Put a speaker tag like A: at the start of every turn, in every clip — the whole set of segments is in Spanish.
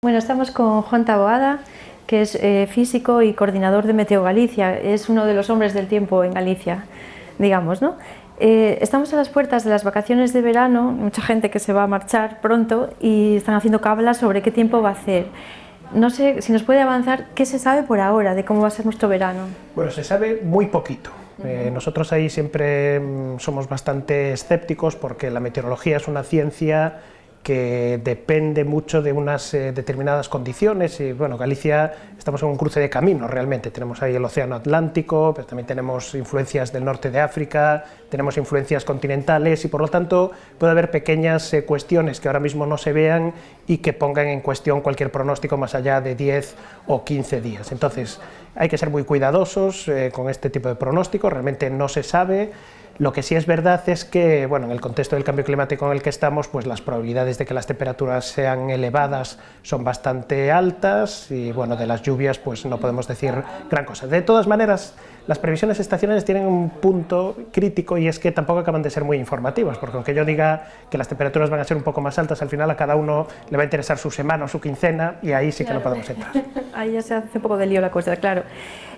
A: Bueno, estamos con Juan Taboada, que es físico y coordinador de Meteo Galicia. Es uno de los hombres del tiempo en Galicia, digamos, ¿no? Estamos a las puertas de las vacaciones de verano, mucha gente que se va a marchar pronto y están haciendo cábalas sobre qué tiempo va a hacer. No sé si nos puede avanzar qué se sabe por ahora de cómo va a ser nuestro verano.
B: Bueno, se sabe muy poquito. Nosotros ahí siempre somos bastante escépticos porque la meteorología es una ciencia que depende mucho de unas determinadas condiciones y bueno, Galicia estamos en un cruce de caminos realmente, tenemos ahí el océano Atlántico, pero también tenemos influencias del norte de África, tenemos influencias continentales y por lo tanto puede haber pequeñas cuestiones que ahora mismo no se vean y que pongan en cuestión cualquier pronóstico más allá de 10 o 15 días. Entonces hay que ser muy cuidadosos con este tipo de pronósticos, realmente no se sabe. Lo que sí es verdad es que, bueno, en el contexto del cambio climático en el que estamos, pues las probabilidades de que las temperaturas sean elevadas son bastante altas y, bueno, de las lluvias pues no podemos decir gran cosa. De todas maneras, las previsiones estacionales tienen un punto crítico y es que tampoco acaban de ser muy informativas, porque aunque yo diga que las temperaturas van a ser un poco más altas, al final a cada uno le va a interesar su semana o su quincena y ahí sí que no podemos entrar.
A: Ahí ya se hace un poco de lío la cosa, claro.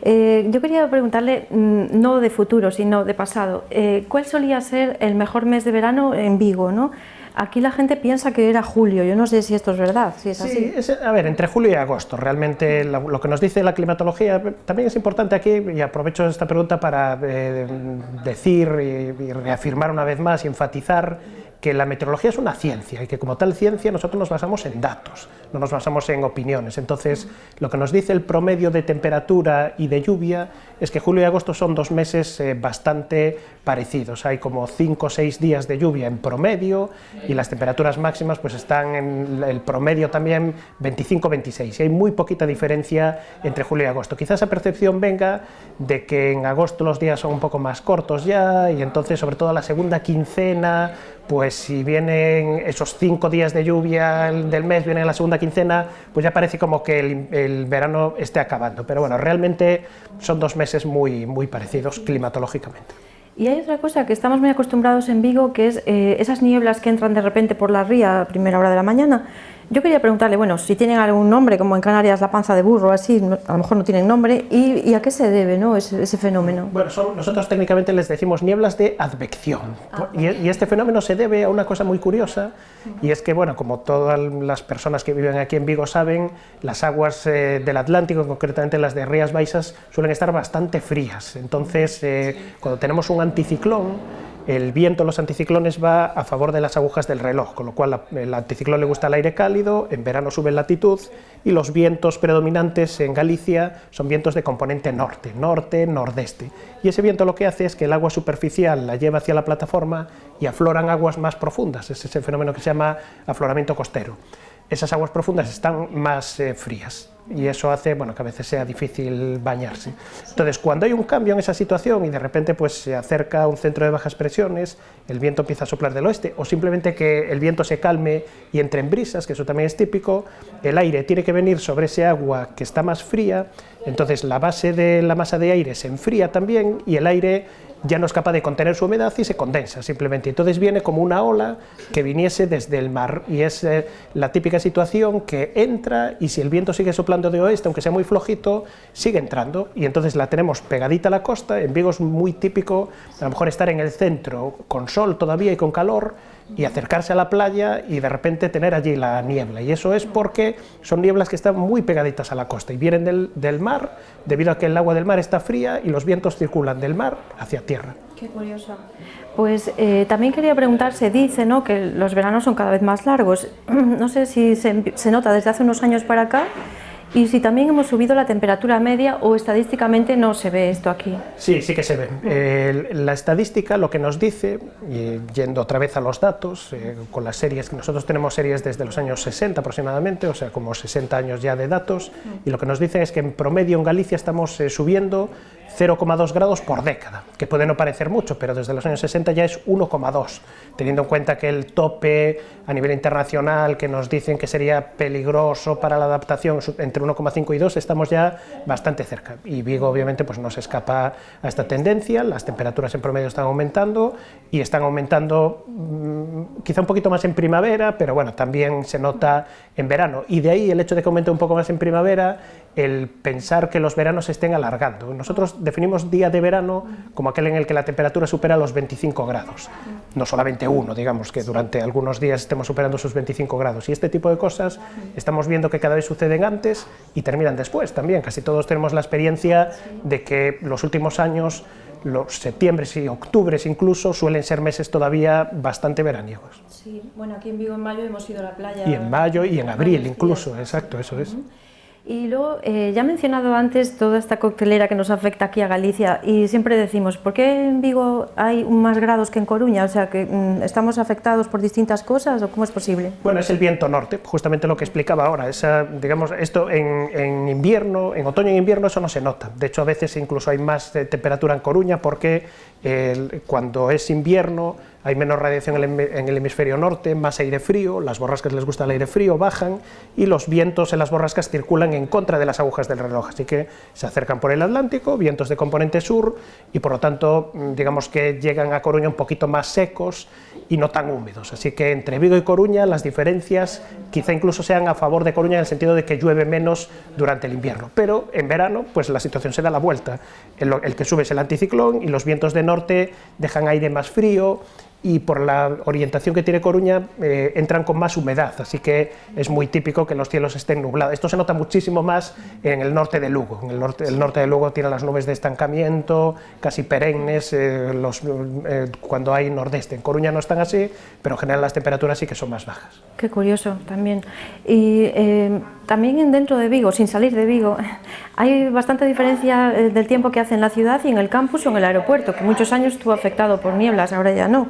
A: Yo quería preguntarle, no de futuro, sino de pasado, ¿cuál solía ser el mejor mes de verano en Vigo, ¿no? Aquí la gente piensa que era julio, yo no sé si esto es verdad, si es así.
B: Sí, a ver, entre julio y agosto, realmente lo que nos dice la climatología también es importante aquí, y aprovecho esta pregunta para decir y reafirmar una vez más y enfatizar que la meteorología es una ciencia y que como tal ciencia nosotros nos basamos en datos, no nos basamos en opiniones. Entonces, lo que nos dice el promedio de temperatura y de lluvia es que julio y agosto son dos meses bastante parecidos. Hay como 5 o 6 días de lluvia en promedio y las temperaturas máximas pues están en el promedio también 25-26 y hay muy poquita diferencia entre julio y agosto. Quizás esa percepción venga de que en agosto los días son un poco más cortos ya y entonces sobre todo la segunda quincena, pues si vienen esos 5 días de lluvia del mes, viene la segunda quincena, pues ya parece como que el verano esté acabando, pero bueno, realmente son dos meses muy parecidos climatológicamente.
A: Y hay otra cosa que estamos muy acostumbrados en Vigo, que es esas nieblas que entran de repente por la ría a primera hora de la mañana. Yo quería preguntarle, bueno, si tienen algún nombre, como en Canarias la panza de burro, así, a lo mejor no tienen nombre, y a qué se debe, ¿no?, ese fenómeno.
B: Bueno, nosotros técnicamente les decimos nieblas de advección, y este fenómeno se debe a una cosa muy curiosa, y es que, bueno, como todas las personas que viven aquí en Vigo saben, las aguas del Atlántico, concretamente las de Rías Baixas, suelen estar bastante frías. Entonces, cuando tenemos un anticiclón, el viento en los anticiclones va a favor de las agujas del reloj, con lo cual el anticiclón le gusta el aire cálido, en verano sube en latitud y los vientos predominantes en Galicia son vientos de componente norte, nordeste. Y ese viento lo que hace es que el agua superficial la lleva hacia la plataforma y afloran aguas más profundas, es ese fenómeno que se llama afloramiento costero. Esas aguas profundas están más frías y eso hace, bueno, que a veces sea difícil bañarse. Entonces, cuando hay un cambio en esa situación y de repente pues se acerca un centro de bajas presiones, el viento empieza a soplar del oeste o simplemente que el viento se calme y entre en brisas, que eso también es típico, el aire tiene que venir sobre ese agua que está más fría, entonces la base de la masa de aire se enfría también y el aire ya no es capaz de contener su humedad y se condensa simplemente. Entonces viene como una ola que viniese desde el mar y es la típica situación que entra y si el viento sigue soplando de oeste, aunque sea muy flojito, sigue entrando y entonces la tenemos pegadita a la costa. En Vigo es muy típico a lo mejor estar en el centro con sol todavía y con calor y acercarse a la playa y de repente tener allí la niebla, y eso es porque son nieblas que están muy pegaditas a la costa y vienen del mar, debido a que el agua del mar está fría y los vientos circulan del mar hacia tierra.
A: Qué curioso. Pues también quería preguntar, se dice, ¿no?, que los veranos son cada vez más largos, no sé si se nota desde hace unos años para acá, y si también hemos subido la temperatura media o estadísticamente no se ve esto aquí.
B: Sí, sí que se ve. La estadística lo que nos dice, y yendo otra vez a los datos, con las series, nosotros tenemos series desde los años 60 aproximadamente, o sea, como 60 años ya de datos, y lo que nos dicen es que en promedio en Galicia estamos subiendo 0,2 grados por década, que puede no parecer mucho, pero desde los años 60 ya es 1,2, teniendo en cuenta que el tope a nivel internacional que nos dicen que sería peligroso para la adaptación entre entre 1,5 y 2 estamos ya bastante cerca, y Vigo obviamente pues no se escapa a esta tendencia. Las temperaturas en promedio están aumentando, y están aumentando quizá un poquito más en primavera, pero bueno, también se nota en verano, y de ahí el hecho de que aumente un poco más en primavera, el pensar que los veranos se estén alargando. Nosotros definimos día de verano como aquel en el que la temperatura supera los 25 grados, no solamente uno, digamos que durante algunos días estemos superando sus 25 grados, y este tipo de cosas estamos viendo que cada vez suceden antes y terminan después también. Casi todos tenemos la experiencia de que los últimos años, los septiembres y octubres incluso, suelen ser meses todavía bastante veraniegos.
A: Sí, bueno, aquí en Vigo en mayo hemos ido a la playa.
B: Y en mayo y en abril incluso, exacto, eso es.
A: Y luego, ya he mencionado antes toda esta coctelera que nos afecta aquí a Galicia, y siempre decimos, ¿por qué en Vigo hay más grados que en Coruña? O sea, que ¿estamos afectados por distintas cosas o cómo es posible?
B: Bueno, es el viento norte, justamente lo que explicaba ahora. Digamos, esto en invierno, en otoño y invierno eso no se nota. De hecho, a veces incluso hay más temperatura en Coruña porque cuando es invierno hay menos radiación en el hemisferio norte, más aire frío, las borrascas les gusta el aire frío, bajan, y los vientos en las borrascas circulan en contra de las agujas del reloj, así que se acercan por el Atlántico, vientos de componente sur, y por lo tanto, digamos que llegan a Coruña un poquito más secos y no tan húmedos. Así que entre Vigo y Coruña las diferencias quizá incluso sean a favor de Coruña en el sentido de que llueve menos durante el invierno, pero en verano pues la situación se da la vuelta. El que sube es el anticiclón, y los vientos de norte dejan aire más frío, y por la orientación que tiene Coruña entran con más humedad, así que es muy típico que los cielos estén nublados. Esto se nota muchísimo más en el norte de Lugo. El norte de Lugo tiene las nubes de estancamiento casi perennes cuando hay nordeste. En Coruña no están así, pero en general las temperaturas sí que son más bajas.
A: Qué curioso también. Y también dentro de Vigo, sin salir de Vigo, hay bastante diferencia del tiempo que hace en la ciudad y en el campus o en el aeropuerto, que muchos años estuvo afectado por nieblas, ahora ya no.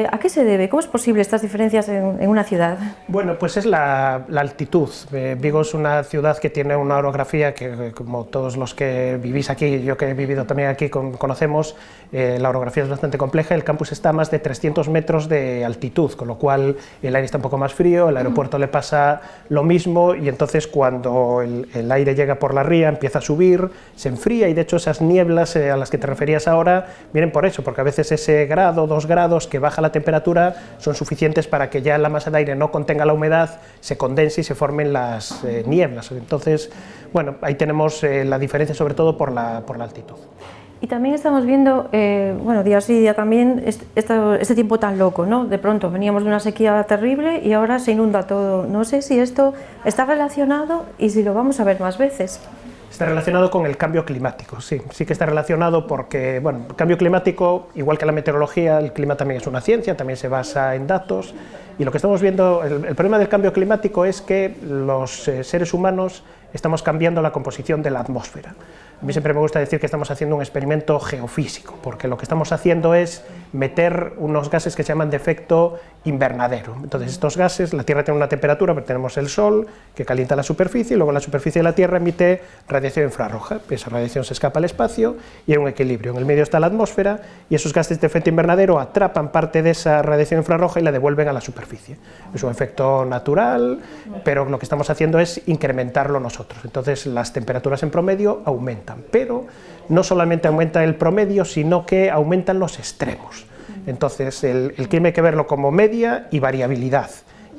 A: ¿A qué se debe? ¿Cómo es posible estas diferencias en una ciudad?
B: Bueno, pues es la altitud. Vigo es una ciudad que tiene una orografía que, como todos los que vivís aquí, yo que he vivido también aquí, conocemos, la orografía es bastante compleja. El campus está a más de 300 metros de altitud, con lo cual el aire está un poco más frío, el aeropuerto le pasa lo mismo, y entonces cuando el aire llega por la ría empieza a subir, se enfría, y de hecho esas nieblas a las que te referías ahora vienen por eso, porque a veces ese grado, 2 grados que baja la temperatura son suficientes para que ya la masa de aire no contenga la humedad, se condense y se formen las nieblas. Entonces, bueno, ahí tenemos la diferencia sobre todo por la altitud.
A: Y también estamos viendo, bueno, día sí, día también, este tiempo tan loco, ¿no? De pronto veníamos de una sequía terrible y ahora se inunda todo. No sé si esto está relacionado y si lo vamos a ver más veces.
B: Está relacionado con el cambio climático, sí que está relacionado porque, bueno, el cambio climático, igual que la meteorología, el clima también es una ciencia, también se basa en datos, y lo que estamos viendo, el problema del cambio climático es que los seres humanos estamos cambiando la composición de la atmósfera. A mí siempre me gusta decir que estamos haciendo un experimento geofísico, porque lo que estamos haciendo es meter unos gases que se llaman de efecto invernadero. Entonces estos gases, la Tierra tiene una temperatura, pero tenemos el Sol que calienta la superficie, y luego la superficie de la Tierra emite radiación infrarroja. Esa radiación se escapa al espacio y hay un equilibrio. En el medio está la atmósfera, y esos gases de efecto invernadero atrapan parte de esa radiación infrarroja y la devuelven a la superficie. Es un efecto natural, pero lo que estamos haciendo es incrementarlo nosotros. Entonces las temperaturas en promedio aumentan, pero no solamente aumenta el promedio, sino que aumentan los extremos. Entonces el clima hay que verlo como media y variabilidad,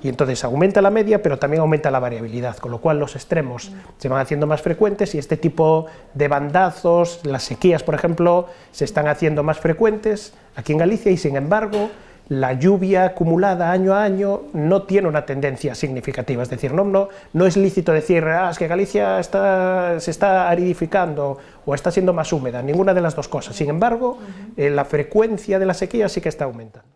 B: y entonces aumenta la media pero también aumenta la variabilidad, con lo cual los extremos se van haciendo más frecuentes, y este tipo de bandazos, las sequías por ejemplo, se están haciendo más frecuentes aquí en Galicia, y sin embargo la lluvia acumulada año a año no tiene una tendencia significativa. Es decir, no es lícito decir es que Galicia se está aridificando o está siendo más húmeda, ninguna de las dos cosas. Sin embargo, la frecuencia de la sequía sí que está aumentando.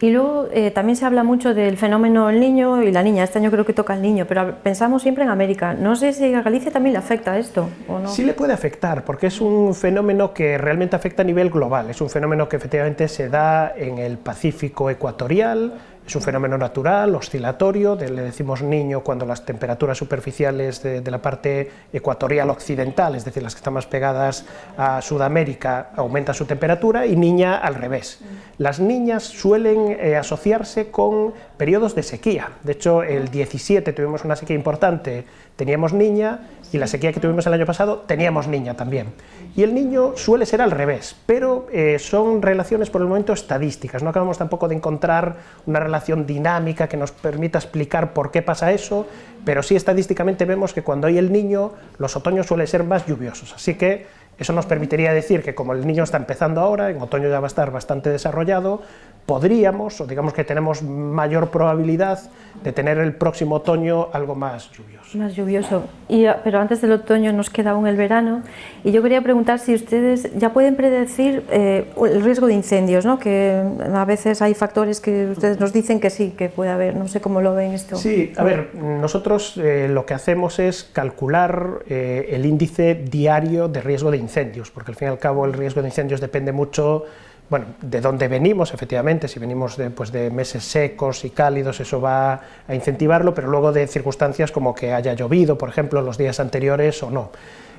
A: Y luego también se habla mucho del fenómeno el niño y la niña. Este año creo que toca el niño, pero pensamos siempre en América. No sé si a Galicia también le afecta esto o no.
B: Sí le puede afectar, porque es un fenómeno que realmente afecta a nivel global. Es un fenómeno que efectivamente se da en el Pacífico ecuatorial, Es un fenómeno natural, oscilatorio, le decimos niño cuando las temperaturas superficiales de la parte ecuatorial occidental, es decir, las que están más pegadas a Sudamérica, aumenta su temperatura, y niña al revés. Las niñas suelen asociarse con periodos de sequía. De hecho, el 17 tuvimos una sequía importante, teníamos niña, y la sequía que tuvimos el año pasado teníamos niña también. Y el niño suele ser al revés, pero son relaciones por el momento estadísticas, no acabamos tampoco de encontrar una relación dinámica que nos permita explicar por qué pasa eso, pero sí estadísticamente vemos que cuando hay el niño, los otoños suelen ser más lluviosos, así que eso nos permitiría decir que como el niño está empezando ahora, en otoño ya va a estar bastante desarrollado, podríamos, o digamos que tenemos mayor probabilidad de tener el próximo otoño algo más lluvioso.
A: Más lluvioso. Pero antes del otoño nos queda aún el verano, y yo quería preguntar si ustedes ya pueden predecir el riesgo de incendios, ¿no? Que a veces hay factores que ustedes nos dicen que sí, que puede haber, no sé cómo lo ven esto.
B: Sí, a ver, nosotros lo que hacemos es calcular el índice diario de riesgo de incendios, porque al fin y al cabo el riesgo de incendios depende mucho, bueno, de dónde venimos, efectivamente, si venimos de meses secos y cálidos, eso va a incentivarlo, pero luego de circunstancias como que haya llovido, por ejemplo, los días anteriores o no.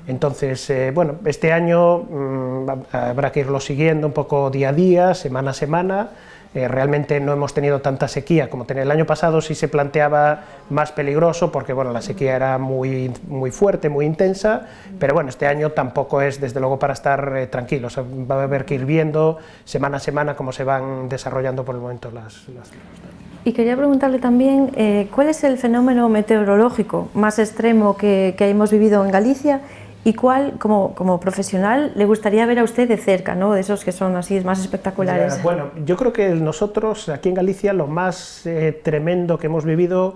B: Entonces, bueno, este año habrá que irlo siguiendo un poco día a día, semana a semana. Realmente no hemos tenido tanta sequía como tenía el año pasado, sí se planteaba más peligroso porque bueno, la sequía era muy fuerte, muy intensa, pero bueno, este año tampoco es desde luego para estar tranquilos, va a haber que ir viendo semana a semana cómo se van desarrollando por el momento las
A: Y quería preguntarle también cuál es el fenómeno meteorológico más extremo que hemos vivido en Galicia, y cuál, como profesional, le gustaría ver a usted de cerca, ¿no? De esos que son así más espectaculares.
B: Bueno, yo creo que nosotros aquí en Galicia lo más tremendo que hemos vivido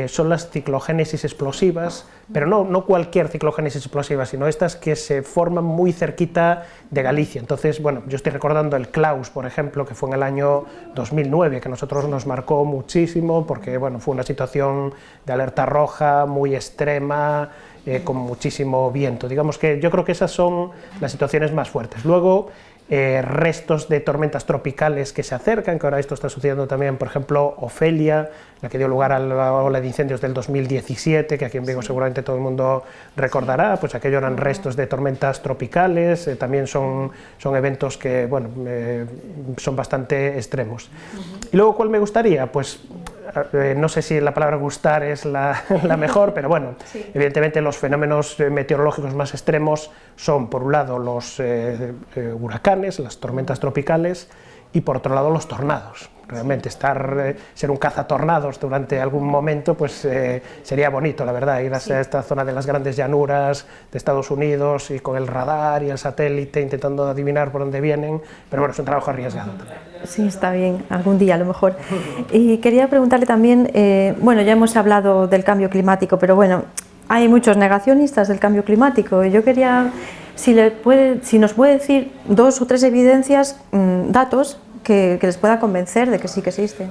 B: son las ciclogénesis explosivas, pero no cualquier ciclogénesis explosiva, sino estas que se forman muy cerquita de Galicia. Entonces, bueno, yo estoy recordando el Klaus, por ejemplo, que fue en el año 2009, que a nosotros nos marcó muchísimo, porque bueno, fue una situación de alerta roja muy extrema, con muchísimo viento. Digamos que yo creo que esas son las situaciones más fuertes. Luego, restos de tormentas tropicales que se acercan, que ahora esto está sucediendo también, por ejemplo, Ofelia, la que dio lugar a la ola de incendios del 2017, que aquí en Vigo seguramente todo el mundo recordará, pues aquello eran restos de tormentas tropicales, también son eventos que, bueno, son bastante extremos. Y luego, ¿cuál me gustaría? Pues no sé si la palabra gustar es la mejor, pero bueno, sí. Evidentemente los fenómenos meteorológicos más extremos son, por un lado, los huracanes, las tormentas tropicales, y por otro lado los tornados. Realmente ser un cazatornados durante algún momento pues sería bonito, la verdad, ir a esta zona de las grandes llanuras de Estados Unidos y con el radar y el satélite intentando adivinar por dónde vienen, pero bueno, es un trabajo arriesgado también.
A: Sí, está bien, algún día a lo mejor. Y quería preguntarle también, bueno, ya hemos hablado del cambio climático, pero bueno, hay muchos negacionistas del cambio climático, y yo quería, si nos puede decir 2 o 3 evidencias, datos que les pueda convencer de que sí que existe.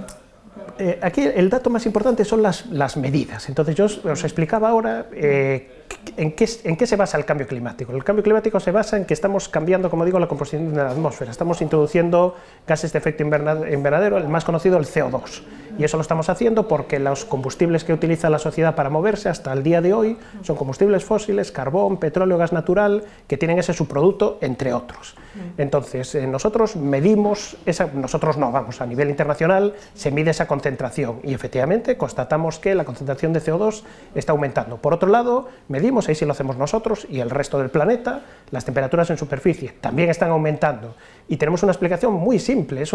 B: Aquí el dato más importante son las medidas. Entonces yo os explicaba ahora en qué se basa el cambio climático. El cambio climático se basa en que estamos cambiando, como digo, la composición de la atmósfera. Estamos introduciendo gases de efecto invernadero, el más conocido, el CO2. Y eso lo estamos haciendo porque los combustibles que utiliza la sociedad para moverse hasta el día de hoy son combustibles fósiles, carbón, petróleo, gas natural, que tienen ese subproducto, entre otros. Entonces, nosotros medimos, a nivel internacional se mide esa concentración y efectivamente constatamos que la concentración de CO2 está aumentando. Por otro lado, medimos, ahí sí lo hacemos nosotros y el resto del planeta, las temperaturas en superficie también están aumentando. Y tenemos una explicación muy simple, es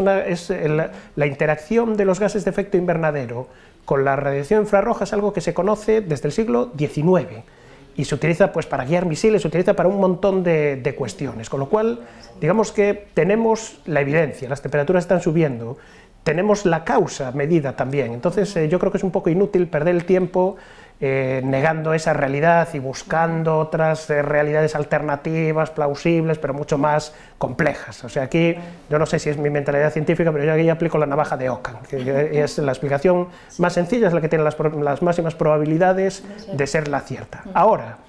B: la interacción de los gases de efecto invernadero con la radiación infrarroja es algo que se conoce desde el siglo XIX y se utiliza pues para guiar misiles, se utiliza para un montón de cuestiones, con lo cual digamos que tenemos la evidencia, las temperaturas están subiendo, tenemos la causa medida también, entonces yo creo que es un poco inútil perder el tiempo negando esa realidad y buscando otras realidades alternativas, plausibles, pero mucho más complejas. O sea, aquí yo no sé si es mi mentalidad científica, pero yo aquí aplico la navaja de Ockham, que es la explicación más sencilla, es la que tiene las máximas probabilidades de ser la cierta. Ahora,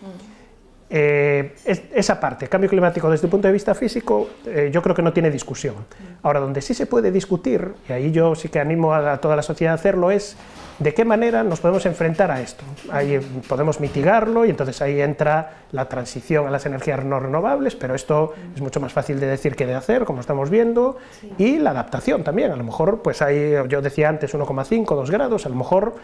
B: esa parte, cambio climático desde el punto de vista físico, yo creo que no tiene discusión. Ahora, donde sí se puede discutir, y ahí yo sí que animo a toda la sociedad a hacerlo, es de qué manera nos podemos enfrentar a esto. Ahí podemos mitigarlo y entonces ahí entra la transición a las energías no renovables, pero esto es mucho más fácil de decir que de hacer, como estamos viendo, y la adaptación también. A lo mejor, pues hay, yo decía antes 1,5, 2 grados, a lo mejor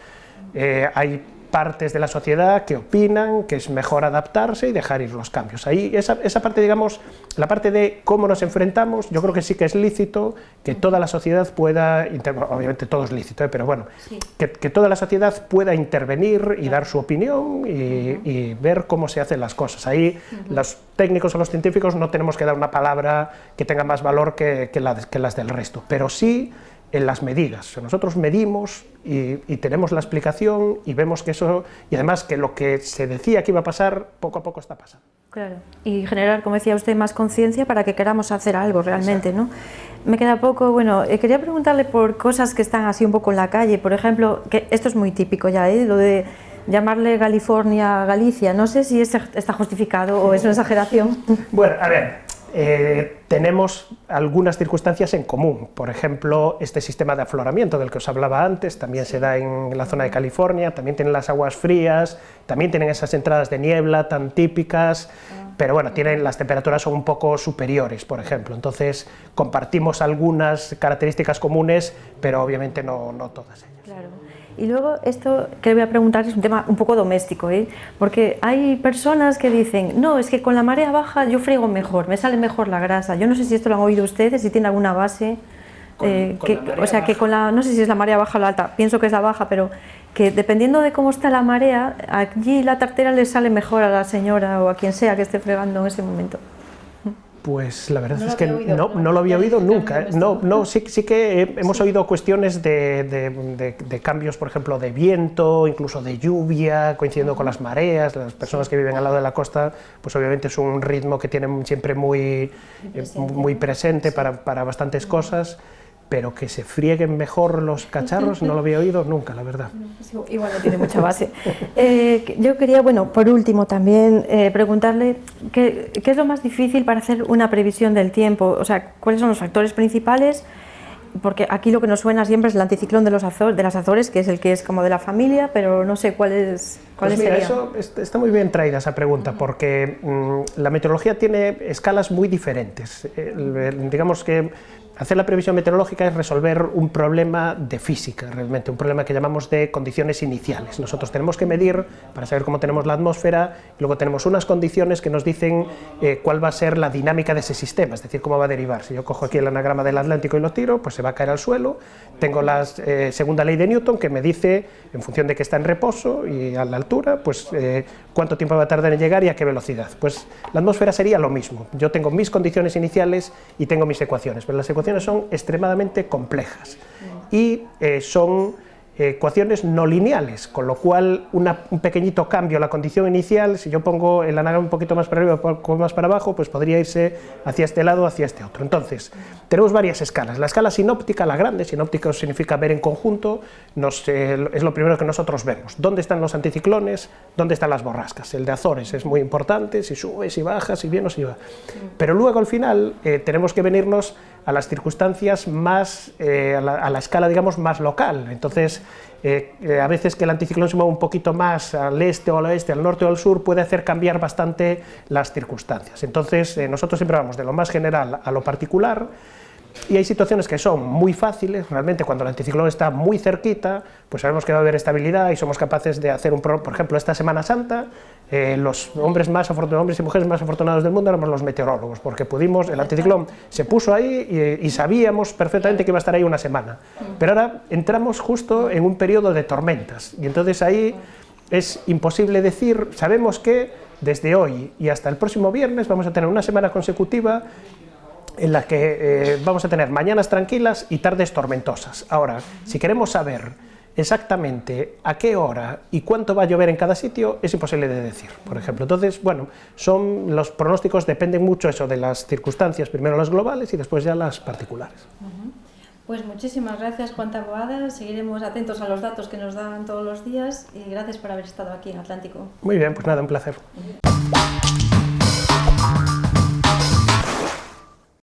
B: hay partes de la sociedad que opinan que es mejor adaptarse y dejar ir los cambios. Ahí esa parte, digamos, la parte de cómo nos enfrentamos, yo creo que sí que es lícito que toda la sociedad pueda, obviamente todo es lícito, pero bueno, que toda la sociedad pueda intervenir y dar su opinión y ver cómo se hacen las cosas. Ahí los técnicos o los científicos no tenemos que dar una palabra que tenga más valor que las del resto, pero sí en las medidas. Nosotros medimos y tenemos la explicación y vemos que eso, y además que lo que se decía que iba a pasar, poco a poco está pasando.
A: Claro, y generar, como decía usted, más conciencia para que queramos hacer algo realmente, ¿no? Me queda poco, bueno, quería preguntarle por cosas que están así un poco en la calle, por ejemplo, que esto es muy típico ya, lo de llamarle California a Galicia, no sé si está justificado o es una exageración.
B: Bueno, a ver, tenemos algunas circunstancias en común, por ejemplo, este sistema de afloramiento del que os hablaba antes, también se da en la zona de California, también tienen las aguas frías, también tienen esas entradas de niebla tan típicas, pero bueno, las temperaturas son un poco superiores, por ejemplo, entonces compartimos algunas características comunes, pero obviamente no todas ellas.
A: Claro. Y luego esto que le voy a preguntar es un tema un poco doméstico, porque hay personas que dicen, no, es que con la marea baja yo friego mejor, me sale mejor la grasa. Yo no sé si esto lo han oído ustedes, si tiene alguna base, o sea, que no sé si es la marea baja o la alta, pienso que es la baja, pero que dependiendo de cómo está la marea, allí la tartera le sale mejor a la señora o a quien sea que esté fregando en ese momento.
B: Pues la verdad es que no lo había oído nunca. Sí que hemos oído cuestiones de cambios, por ejemplo, de viento, incluso de lluvia, coincidiendo con las mareas. Las personas que viven al lado de la costa, pues obviamente es un ritmo que tienen siempre muy presente para bastantes cosas, pero que se frieguen mejor los cacharros no lo había oído nunca, la verdad.
A: Igual no tiene mucha base. Yo quería, bueno, por último también preguntarle qué es lo más difícil para hacer una previsión del tiempo, o sea, cuáles son los factores principales, porque aquí lo que nos suena siempre es el anticiclón de las Azores, que es el que es como de la familia, pero no sé cuáles serían.
B: Eso está muy bien traída esa pregunta, porque la meteorología tiene escalas muy diferentes. Digamos que hacer la previsión meteorológica es resolver un problema de física, realmente, un problema que llamamos de condiciones iniciales. Nosotros tenemos que medir para saber cómo tenemos la atmósfera, y luego tenemos unas condiciones que nos dicen cuál va a ser la dinámica de ese sistema, es decir, cómo va a derivar. Si yo cojo aquí el anagrama del Atlántico y lo tiro, pues se va a caer al suelo. Tengo la segunda ley de Newton que me dice, en función de que está en reposo y a la altura, pues cuánto tiempo va a tardar en llegar y a qué velocidad. Pues la atmósfera sería lo mismo. Yo tengo mis condiciones iniciales y tengo mis ecuaciones, pero las ecuaciones son extremadamente complejas y son ecuaciones no lineales, con lo cual un pequeñito cambio en la condición inicial, si yo pongo el anagrama un poquito más para arriba o un poco más para abajo, pues podría irse hacia este lado o hacia este otro. Entonces, tenemos varias escalas. La escala sinóptica, la grande, sinóptica significa ver en conjunto, es lo primero que nosotros vemos. ¿Dónde están los anticiclones? ¿Dónde están las borrascas? El de Azores es muy importante, si sube, si baja, si viene o si va. Pero luego al final tenemos que venirnos a las circunstancias más, a la escala, digamos, más local. Entonces, a veces que el anticiclón se mueve un poquito más al este o al oeste, al norte o al sur, puede hacer cambiar bastante las circunstancias. Entonces, nosotros siempre vamos de lo más general a lo particular, y hay situaciones que son muy fáciles, realmente cuando el anticiclón está muy cerquita, pues sabemos que va a haber estabilidad y somos capaces de hacer por ejemplo, esta Semana Santa, los hombres y mujeres más afortunados del mundo éramos los meteorólogos, porque el anticiclón se puso ahí y sabíamos perfectamente que iba a estar ahí una semana, pero ahora entramos justo en un periodo de tormentas, y entonces ahí es imposible decir, sabemos que desde hoy y hasta el próximo viernes vamos a tener una semana consecutiva en la que vamos a tener mañanas tranquilas y tardes tormentosas. Ahora, si queremos saber exactamente a qué hora y cuánto va a llover en cada sitio, es imposible de decir, por ejemplo. Entonces, bueno, los pronósticos dependen mucho eso de las circunstancias, primero las globales y después ya las particulares.
A: Pues muchísimas gracias, Juan Taboada. Seguiremos atentos a los datos que nos dan todos los días y gracias por haber estado aquí en Atlántico.
B: Muy bien, pues nada, un placer.